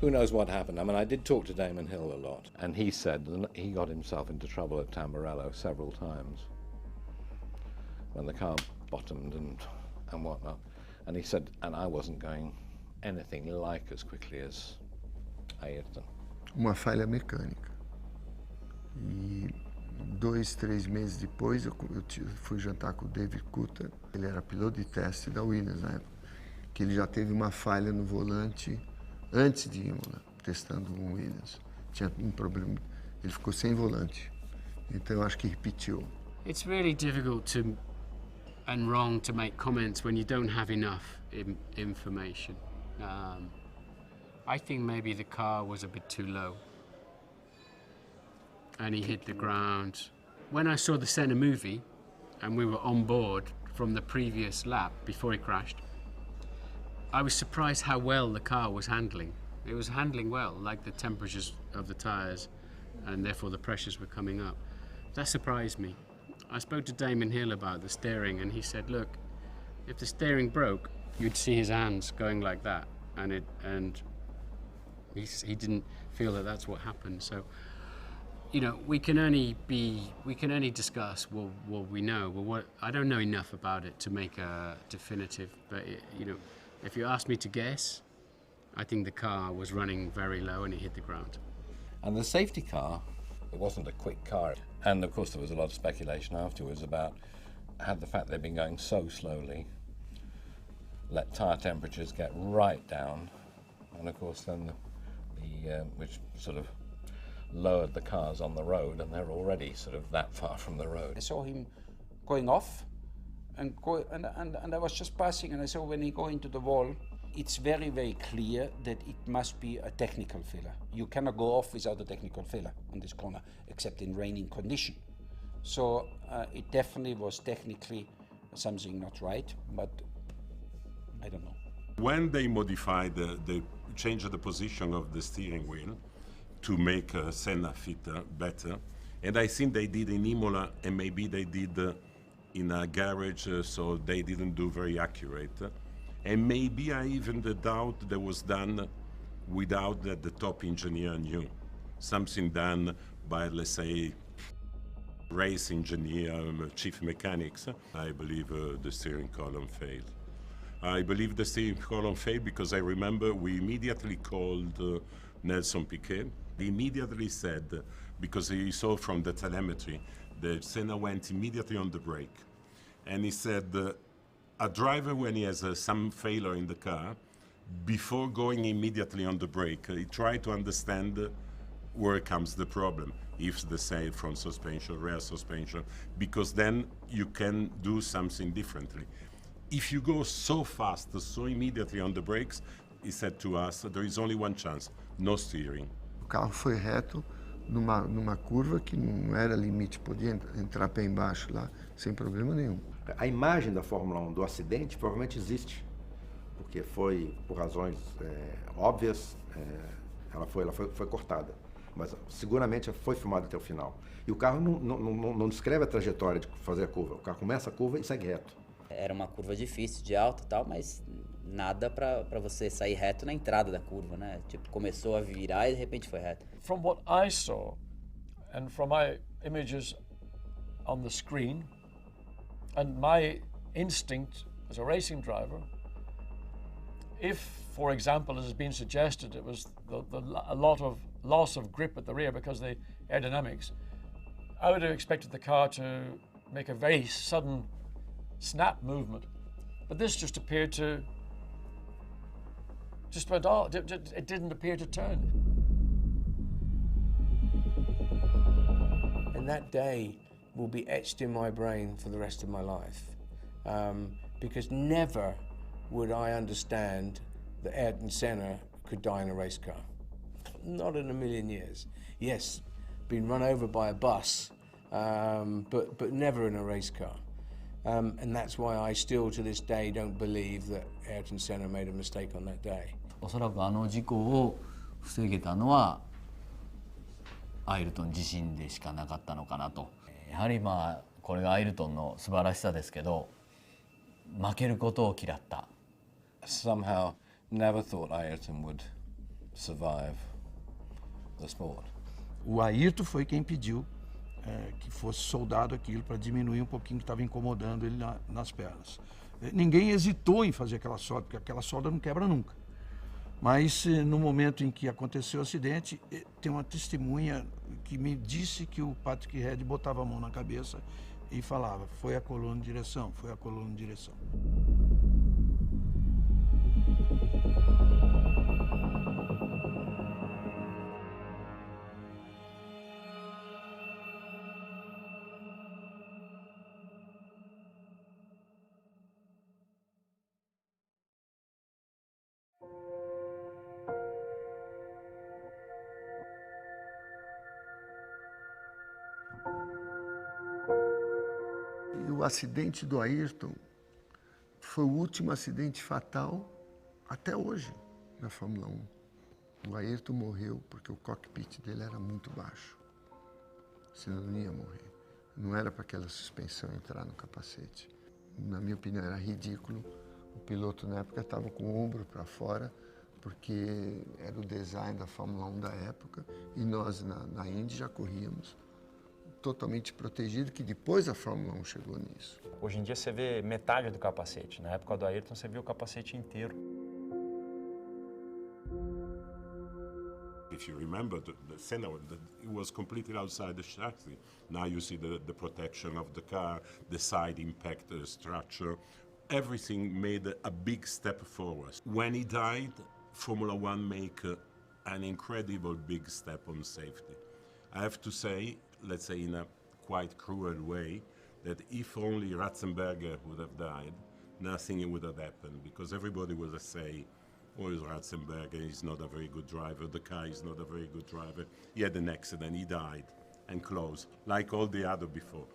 who knows what happened. I mean, I did talk to Damon Hill a lot, and he said that he got himself into trouble at Tamburello several times when the car bottomed and whatnot. And he said, and I wasn't going anything like as quickly as Ayrton. Uma falha mecânica. E 2, 3 meses depois eu fui jantar com o David Coulter. Ele era piloto de teste da Williams na época, que ele já teve uma falha no volante antes de Imola, testando um Williams. Tinha um problema, ele ficou sem volante. Então eu acho que repetiu. It's really difficult to and wrong to make comments when you don't have enough information. I think maybe the car was a bit too low and he hit the ground. When I saw the Senna movie and we were on board from the previous lap before he crashed, I was surprised how well the car was handling. It was handling well, like the temperatures of the tyres and therefore the pressures were coming up. That surprised me. I spoke to Damon Hill about the steering and he said, look, if the steering broke, you'd see his hands going like that, and he didn't feel that that's what happened. So, you know, we can only discuss what we know. Well, I don't know enough about it to make a definitive, but you know, if you ask me to guess, I think the car was running very low and it hit the ground. And the safety car, it wasn't a quick car. And of course there was a lot of speculation afterwards about had the fact they'd been going so slowly let tyre temperatures get right down, and of course then which sort of lowered the cars on the road, and they're already sort of that far from the road. I saw him going off and I was just passing, and I saw when he go into the wall, it's very, very clear that it must be a technical failure. You cannot go off without a technical failure on this corner, except in raining condition. So it definitely was technically something not right, but I don't know. When they modified, they changed the position of the steering wheel to make Senna fit better, and I think they did in Imola, and maybe they did in a garage, so they didn't do very accurate. And maybe I even doubt that was done without that the top engineer knew. Something done by, let's say, race engineer, chief mechanics. I believe the steering column failed. I believe the steering column failed because I remember we immediately called Nelson Piquet. He immediately said, because he saw from the telemetry, that Senna went immediately on the brake. And he said, a driver, when he has some failure in the car, before going immediately on the brake, he tries to understand where comes the problem. If the say front suspension, rear suspension, because then you can do something differently. If you go so fast, so immediately on the brakes, he said to us, there is only one chance, no steering. O carro foi reto numa curva que não era limite, podia entrar pé embaixo lá sem problema nenhum. A imagem da Fórmula 1 do acidente provavelmente existe, porque foi, por razões óbvias, ela foi cortada, mas seguramente foi filmada até o final. E o carro não descreve a trajetória de fazer a curva, o carro começa a curva e segue reto. Era uma curva difícil, de alta e tal, mas nada para você sair reto na entrada da curva, né? Tipo, começou a virar e de repente foi reto. From what I saw, and from my images on the screen, and my instinct as a racing driver, if, for example, as has been suggested, it was a lot of loss of grip at the rear because of the aerodynamics, I would have expected the car to make a very sudden snap movement. But this just appeared to, just went off. It didn't appear to turn. And that day will be etched in my brain for the rest of my life. Because never would I understand that Ayrton Senna could die in a race car. Not in a million years. Yes, been run over by a bus, but never in a race car. And that's why I still to this day don't believe that Ayrton Senna made a mistake on that day. おそらくあの事故を防げたのはアイルトン自身でしかなかったのかなと。やはりまあこれがアイルトンの素晴らしさですけど、負けることを嫌った。Somehow never thought Ayrton would survive the sport. O Ayrton foi quem pediu que fosse soldado aquilo para diminuir um pouquinho que estava incomodando ele nas pernas. Ninguém hesitou em fazer aquela solda, porque aquela solda não quebra nunca. Mas no momento em que aconteceu o acidente, tem uma testemunha que me disse que o Patrick Head botava a mão na cabeça e falava: foi a coluna de direção, foi a coluna de direção. O acidente do Ayrton foi o último acidente fatal até hoje na Fórmula 1. O Ayrton morreu porque o cockpit dele era muito baixo, senão não ia morrer. Não era para aquela suspensão entrar no capacete. Na minha opinião, era ridículo. O piloto na época estava com o ombro para fora, porque era o design da Fórmula 1 da época, e nós na Indy já corríamos totalmente protegido, que depois a Fórmula 1 chegou nisso. Hoje em dia você vê metade do capacete. Na época do Ayrton você viu o capacete inteiro. If you remember, the Senna, it was completely outside the chassis. Now you see the protection of the car, the side impact structure. Everything made a big step forward. When he died, Formula One made an incredible big step on safety. I have to say, let's say in a quite cruel way, that if only Ratzenberger would have died, nothing would have happened, because everybody would say, oh, Ratzenberger is not a very good driver, the car is not a very good driver. He had an accident, he died, and closed, like all the other before.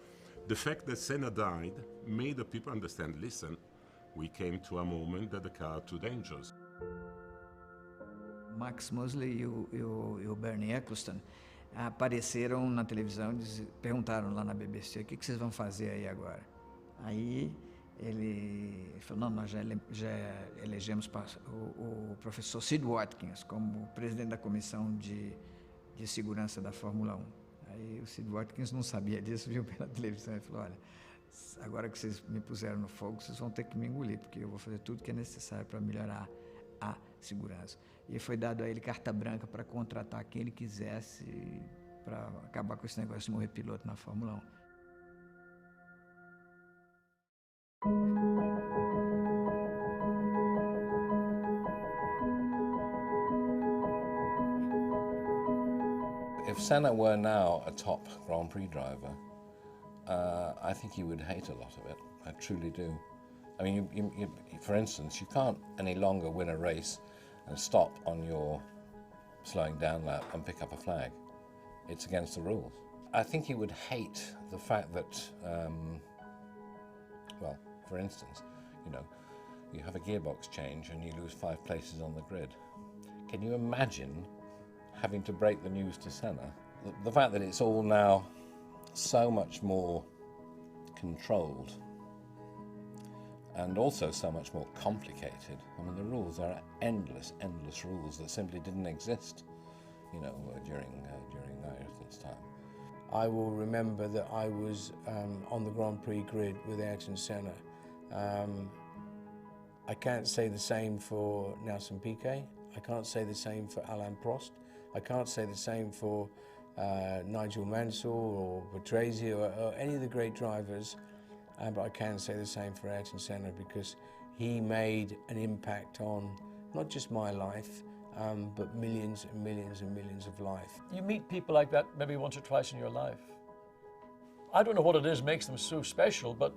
The fact that Senna died made the people understand, listen, we came to a moment that the car too dangerous. Max Mosley e o Bernie Eccleston apareceram na televisão e perguntaram lá na BBC: o que vocês vão fazer aí agora? Aí ele falou: não, nós já elegemos o professor Sid Watkins como presidente da comissão de segurança da Fórmula 1. Aí o Sid Watkins não sabia disso, viu pela televisão e falou: olha, agora que vocês me puseram no fogo, vocês vão ter que me engolir, porque eu vou fazer tudo que é necessário para melhorar a segurança. E foi dado a ele carta branca para contratar quem ele quisesse para acabar com esse negócio de morrer piloto na Fórmula 1. If Senna were now a top Grand Prix driver, I think he would hate a lot of it. I truly do. I mean, you, for instance, you can't any longer win a race and stop on your slowing down lap and pick up a flag. It's against the rules. I think he would hate the fact that, well, for instance, you know, you have a gearbox change and you lose 5 places on the grid. Can you imagine having to break the news to Senna? The fact that it's all now so much more controlled and also so much more complicated. I mean, the rules are endless rules that simply didn't exist, you know, during Ayrton's time. I will remember that I was on the Grand Prix grid with Ayrton Senna. I can't say the same for Nelson Piquet. I can't say the same for Alain Prost. I can't say the same for Nigel Mansell or Patrese or any of the great drivers. But I can say the same for Ayrton Senna, because he made an impact on not just my life, but millions and millions and millions of life. You meet people like that maybe once or twice in your life. I don't know what it is makes them so special, but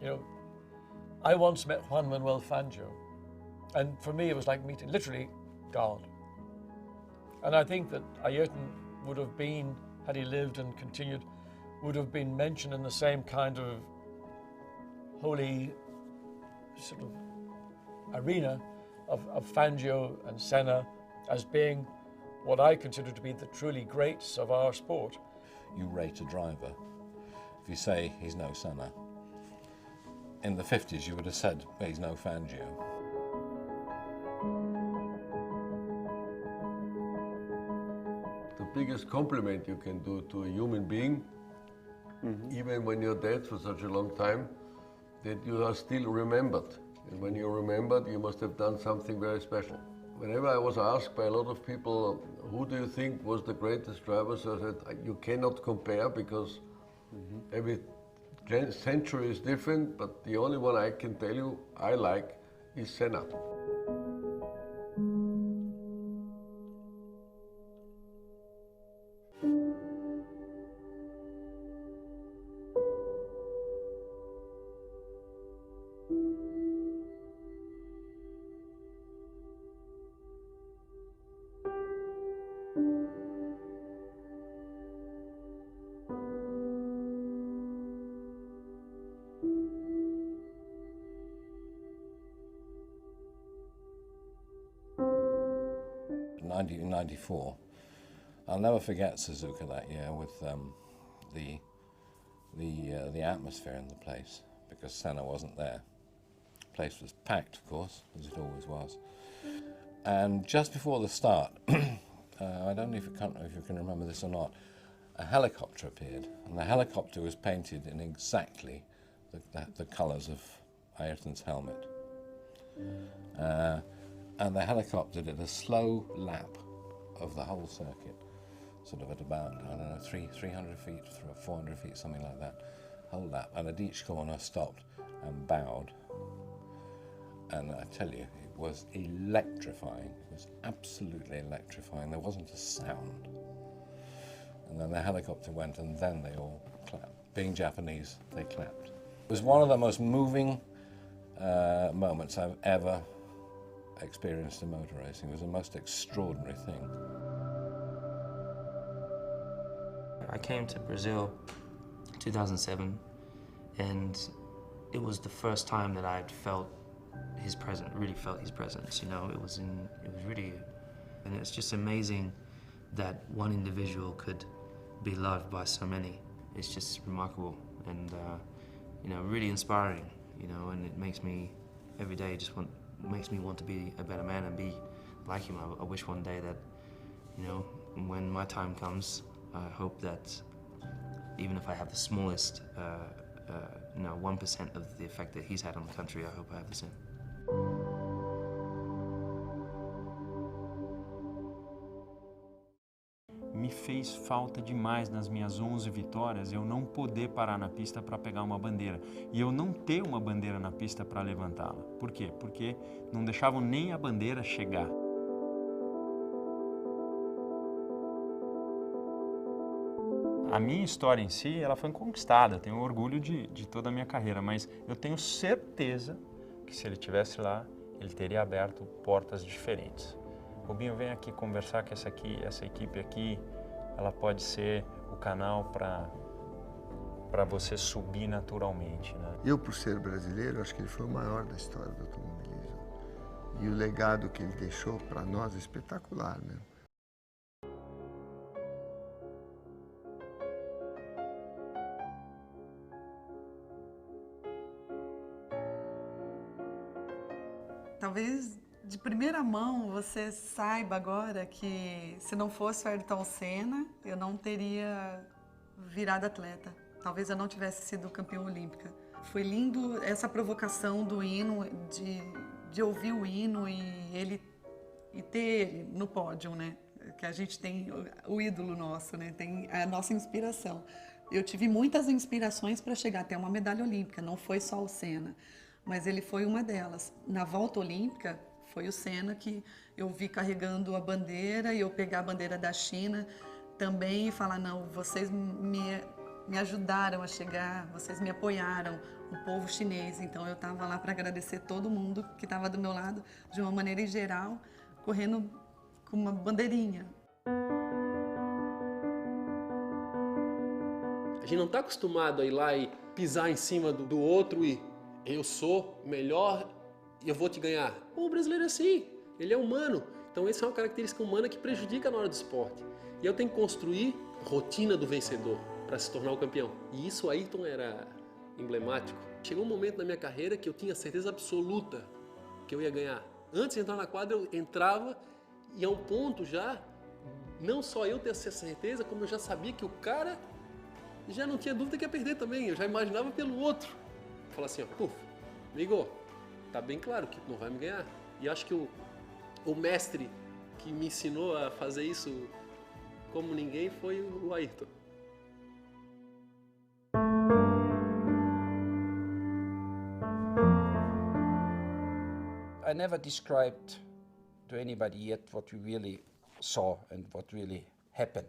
you know, I once met Juan Manuel Fangio, and for me it was like meeting literally God. And I think that Ayrton would have been, had he lived and continued, would have been mentioned in the same kind of holy sort of arena of Fangio and Senna as being what I consider to be the truly greats of our sport. You rate a driver. If you say he's no Senna, in the 50s you would have said, well, he's no Fangio. biggest compliment you can do to a human being, even when you're dead for such a long time, that you are still remembered. And when you're remembered, you must have done something very special. Whenever I was asked by a lot of people, who do you think was the greatest driver, so I said, you cannot compare because every century is different, but the only one I can tell you I like is Senna. In 94, I'll never forget Suzuka that year with the atmosphere in the place, because Senna wasn't there. The place was packed, of course, as it always was. And just before the start, I don't know if you can remember this or not, a helicopter appeared, and the helicopter was painted in exactly the colours of Ayrton's helmet. And the helicopter did a slow lap of the whole circuit, sort of at about, I don't know, 300 feet, 400 feet, something like that, whole lap. And at each corner stopped and bowed. And I tell you, it was electrifying. It was absolutely electrifying. There wasn't a sound. And then the helicopter went, and then they all clapped. Being Japanese, they clapped. It was one of the most moving moments I've ever experienced in motor racing. It was the most extraordinary thing. I came to Brazil in 2007, and it was the first time that I'd felt his presence, really felt his presence, you know. It was really, and it's just amazing that one individual could be loved by so many. It's just remarkable and, you know, really inspiring, you know, and it makes me, every day, makes me want to be a better man and be like him. I wish one day that, you know, when my time comes, I hope that even if I have the smallest, you know, 1% of the effect that he's had on the country, I hope I have the same. Me fez falta demais nas minhas 11 vitórias eu não poder parar na pista para pegar uma bandeira e eu não ter uma bandeira na pista para levantá-la. Por quê? Porque não deixavam nem a bandeira chegar. A minha história em si, ela foi conquistada, eu tenho orgulho de toda a minha carreira, mas eu tenho certeza que se ele estivesse lá, ele teria aberto portas diferentes. Rubinho, vem aqui conversar que essa equipe aqui, ela pode ser o canal para você subir naturalmente, né? Eu, por ser brasileiro, acho que ele foi o maior da história do automobilismo. E o legado que ele deixou para nós é espetacular, né? Talvez de primeira mão você saiba agora que se não fosse o Ayrton Senna, eu não teria virado atleta. Talvez eu não tivesse sido campeã olímpica. Foi lindo essa provocação do hino, de ouvir o hino e ter ele no pódio, né? Que a gente tem o ídolo nosso, né? Tem a nossa inspiração. Eu tive muitas inspirações para chegar até uma medalha olímpica, não foi só o Senna, mas ele foi uma delas. Na volta olímpica, foi o Senna que eu vi carregando a bandeira e eu pegar a bandeira da China também e falar, não, vocês me ajudaram a chegar, vocês me apoiaram, o povo chinês. Então eu estava lá para agradecer todo mundo que estava do meu lado, de uma maneira em geral, correndo com uma bandeirinha. A gente não está acostumado a ir lá e pisar em cima do outro e eu sou melhor e eu vou te ganhar. O brasileiro é assim, ele é humano. Então essa é uma característica humana que prejudica na hora do esporte. E eu tenho que construir a rotina do vencedor para se tornar o campeão. E isso Ayrton era emblemático. Chegou um momento na minha carreira que eu tinha certeza absoluta que eu ia ganhar. Antes de entrar na quadra, eu entrava e a um ponto já não só eu ter essa certeza, como eu já sabia que o cara já não tinha dúvida que ia perder também. Eu já imaginava pelo outro. Falar assim, ó, puf, amigo, tá bem claro que não vai me ganhar. E acho que o mestre que me ensinou a fazer isso como ninguém foi o Ayrton. I never described to anybody yet what we really saw and what really happened,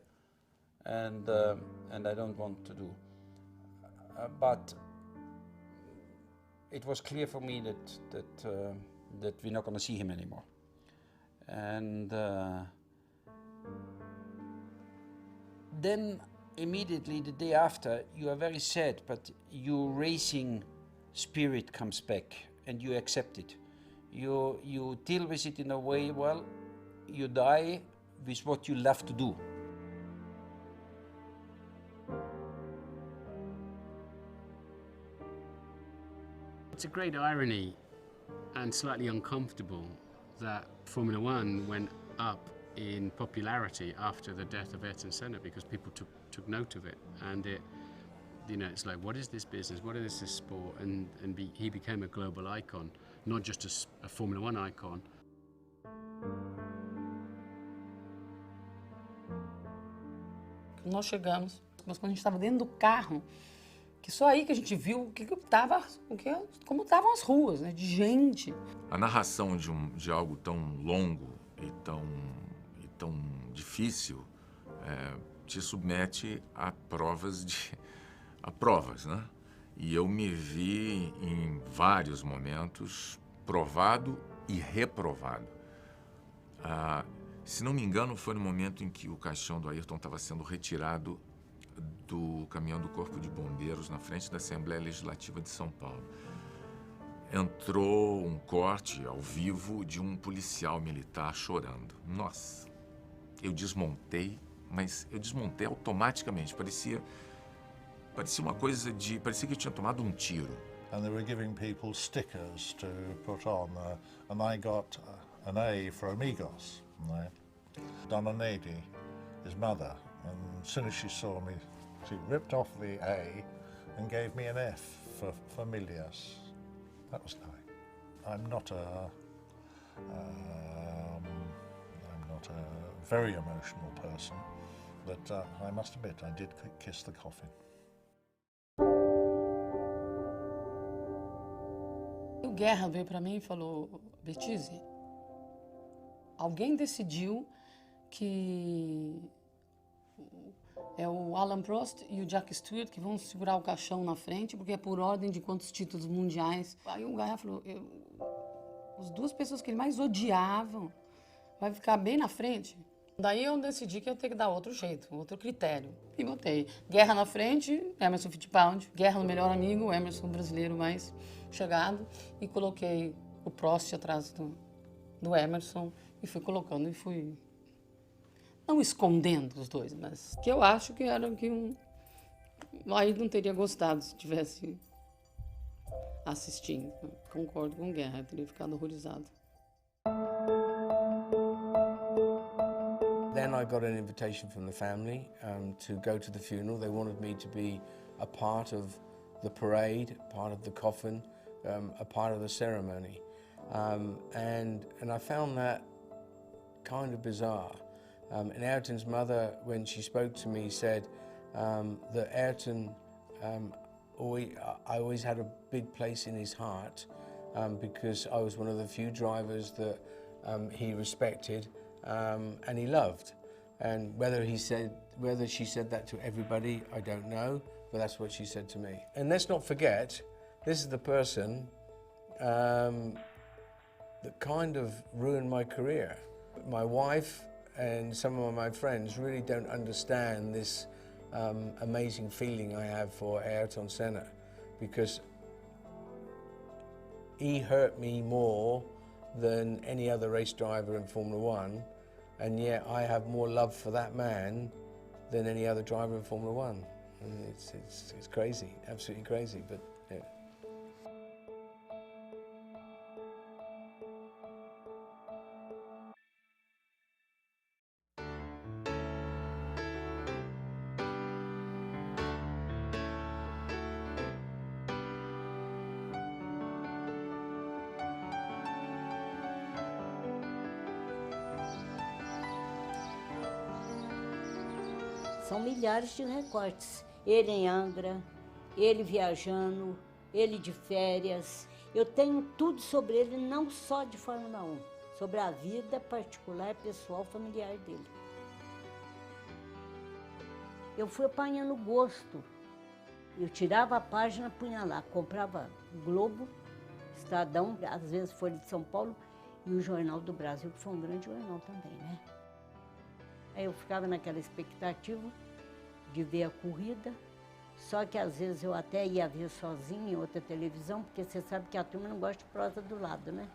and I don't want to do. But it was clear for me that we're not going to see him anymore, and then immediately the day after, you are very sad, but your racing spirit comes back, and you accept it. You deal with it in a way, well, you die with what you love to do. It's a great irony and slightly uncomfortable that Formula One went up in popularity after the death of Ayrton Senna, because people took note of it, and it's like, what is this business? What is this sport? And he became a global icon, not just a Formula One icon. Nós chegamos, mas quando a gente estava dentro do carro, que só aí que a gente viu como estavam as ruas, né, de gente. A narração de algo tão longo e tão difícil te submete a provas, né? E eu me vi em vários momentos provado e reprovado. Se não me engano, foi no momento em que o caixão do Ayrton estava sendo retirado do caminhão do Corpo de Bombeiros na frente da Assembleia Legislativa de São Paulo. Entrou um corte ao vivo de um policial militar chorando. Nossa, eu desmontei, mas eu desmontei automaticamente. Parecia uma coisa parecia que eu tinha tomado um tiro. And they were giving people stickers to put on, and I got an A for Amigos. Donna Nady, his mother, and as soon as she saw me, she ripped off the A and gave me an F for Familias. That was nice. I'm not a very emotional person, but I must admit I did kiss the coffin. O Guerra veio para mim e falou, Betise, alguém decidiu que é o Alan Prost e o Jack Stewart que vão segurar o caixão na frente, porque é por ordem de quantos títulos mundiais. Aí o Guerra falou, as duas pessoas que ele mais odiavam vai ficar bem na frente. Daí eu decidi que eu tenho que dar outro jeito, outro critério. E botei Guerra na frente, Emerson Fittipaldi, Guerra no melhor amigo, Emerson brasileiro mais chegado, e coloquei o Prost atrás do Emerson, e fui colocando, e fui não escondendo os dois, mas que eu acho que era que aí não teria gostado se tivesse assistindo. Concordo com o Guerra, eu teria ficado horrorizado. Then I got an invitation from the family to go to the funeral. They wanted me to be a part of the parade, part of the coffin, a part of the ceremony. And I found that kind of bizarre. And Ayrton's mother, when she spoke to me, said that Ayrton, I always had a big place in his heart because I was one of the few drivers that he respected and he loved. And whether she said that to everybody, I don't know, but that's what she said to me. And let's not forget, this is the person that kind of ruined my career. My wife and some of my friends really don't understand this amazing feeling I have for Ayrton Senna, because he hurt me more than any other race driver in Formula One, and yet I have more love for that man than any other driver in Formula One. And it's crazy, absolutely crazy, but yeah. São milhares de recortes. Ele em Angra, ele viajando, ele de férias. Eu tenho tudo sobre ele, não só de Fórmula 1, sobre a vida particular, pessoal, familiar dele. Eu fui apanhando gosto. Eu tirava a página, punha lá, comprava Globo, Estadão, às vezes Folha de São Paulo, e o Jornal do Brasil, que foi um grande jornal também, né? Aí eu ficava naquela expectativa de ver a corrida, só que às vezes eu até ia ver sozinha em outra televisão, porque você sabe que a turma não gosta de prosa do lado, né?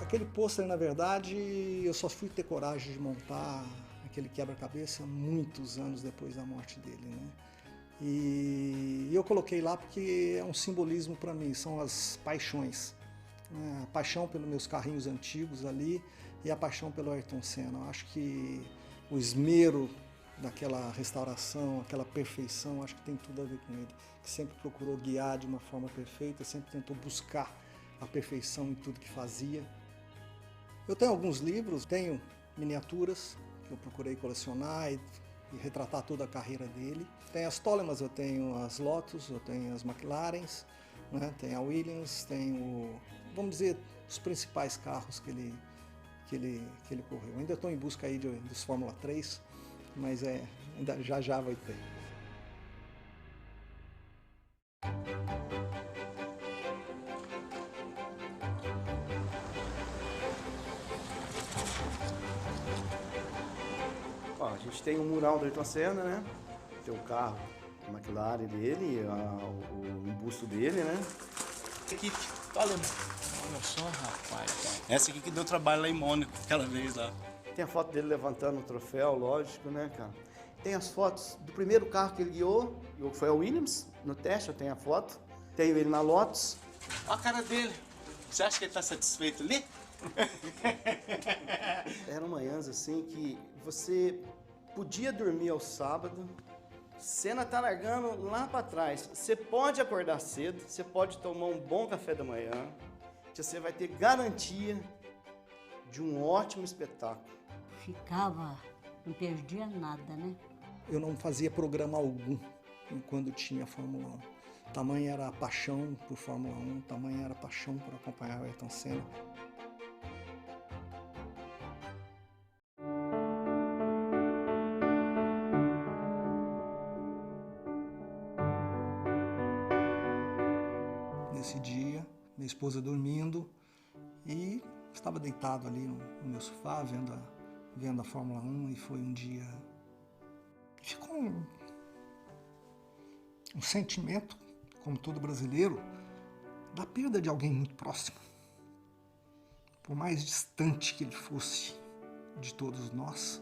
Aquele pôster, na verdade, eu só fui ter coragem de montar aquele quebra-cabeça muitos anos depois da morte dele, né? E eu coloquei lá porque é um simbolismo para mim, são as paixões. Né? A paixão pelos meus carrinhos antigos ali e a paixão pelo Ayrton Senna. Eu acho que o esmero daquela restauração, aquela perfeição, acho que tem tudo a ver com ele. Que sempre procurou guiar de uma forma perfeita, sempre tentou buscar a perfeição em tudo que fazia. Eu tenho alguns livros, tenho miniaturas que eu procurei colecionar e retratar toda a carreira dele. Tem as Tolemas, eu tenho as Lotus, eu tenho as McLarens, né? Tem a Williams, tenho, vamos dizer, os principais carros que ele correu. Ainda estou em busca aí dos Fórmula 3, mas ainda já vai ter. Ó, a gente tem um mural do Ayrton Senna, né? Tem o carro, a McLaren dele, o busto dele, né? Equipe, olha só, rapaz. Essa aqui que deu trabalho lá em Mônaco, aquela vez lá. Tem a foto dele levantando o troféu, lógico, né, cara? Tem as fotos do primeiro carro que ele guiou, foi a Williams, no teste, eu tenho a foto. Tenho ele na Lotus. Olha a cara dele. Você acha que ele tá satisfeito ali? Eram manhãs assim que você podia dormir ao sábado, Senna tá largando lá para trás. Você pode acordar cedo, você pode tomar um bom café da manhã, que você vai ter garantia de um ótimo espetáculo. Ficava, não perdia nada, né? Eu não fazia programa algum quando tinha Fórmula 1. Tamanha era a paixão por Fórmula 1, tamanha era a paixão por acompanhar o Ayrton Senna. Nesse dia, minha esposa dormindo e estava deitado ali no meu sofá vendo a Fórmula 1 e foi um dia... Ficou um sentimento, como todo brasileiro, da perda de alguém muito próximo. Por mais distante que ele fosse de todos nós.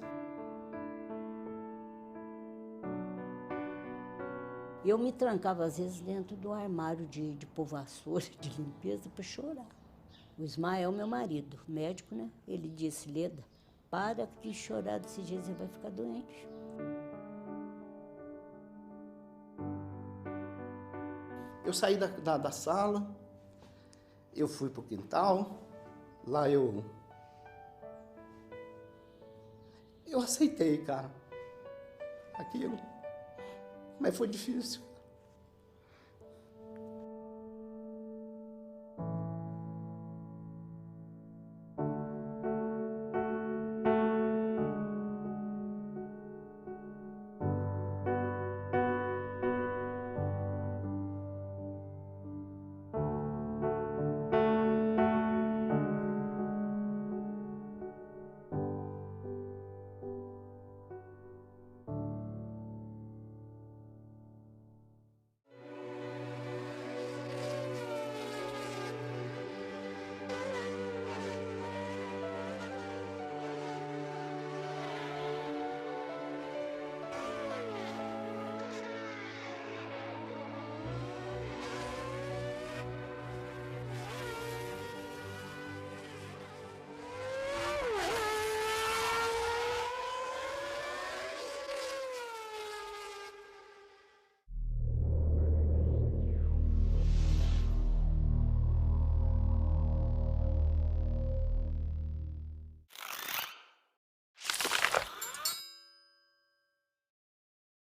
Eu me trancava às vezes dentro do armário de pôr vassoura, de limpeza, para chorar. O Ismael, meu marido, médico, né? Ele disse, Leda, para de chorar desse jeito, você vai ficar doente. Eu saí da sala, eu fui pro quintal, lá eu aceitei, cara, aquilo, mas foi difícil.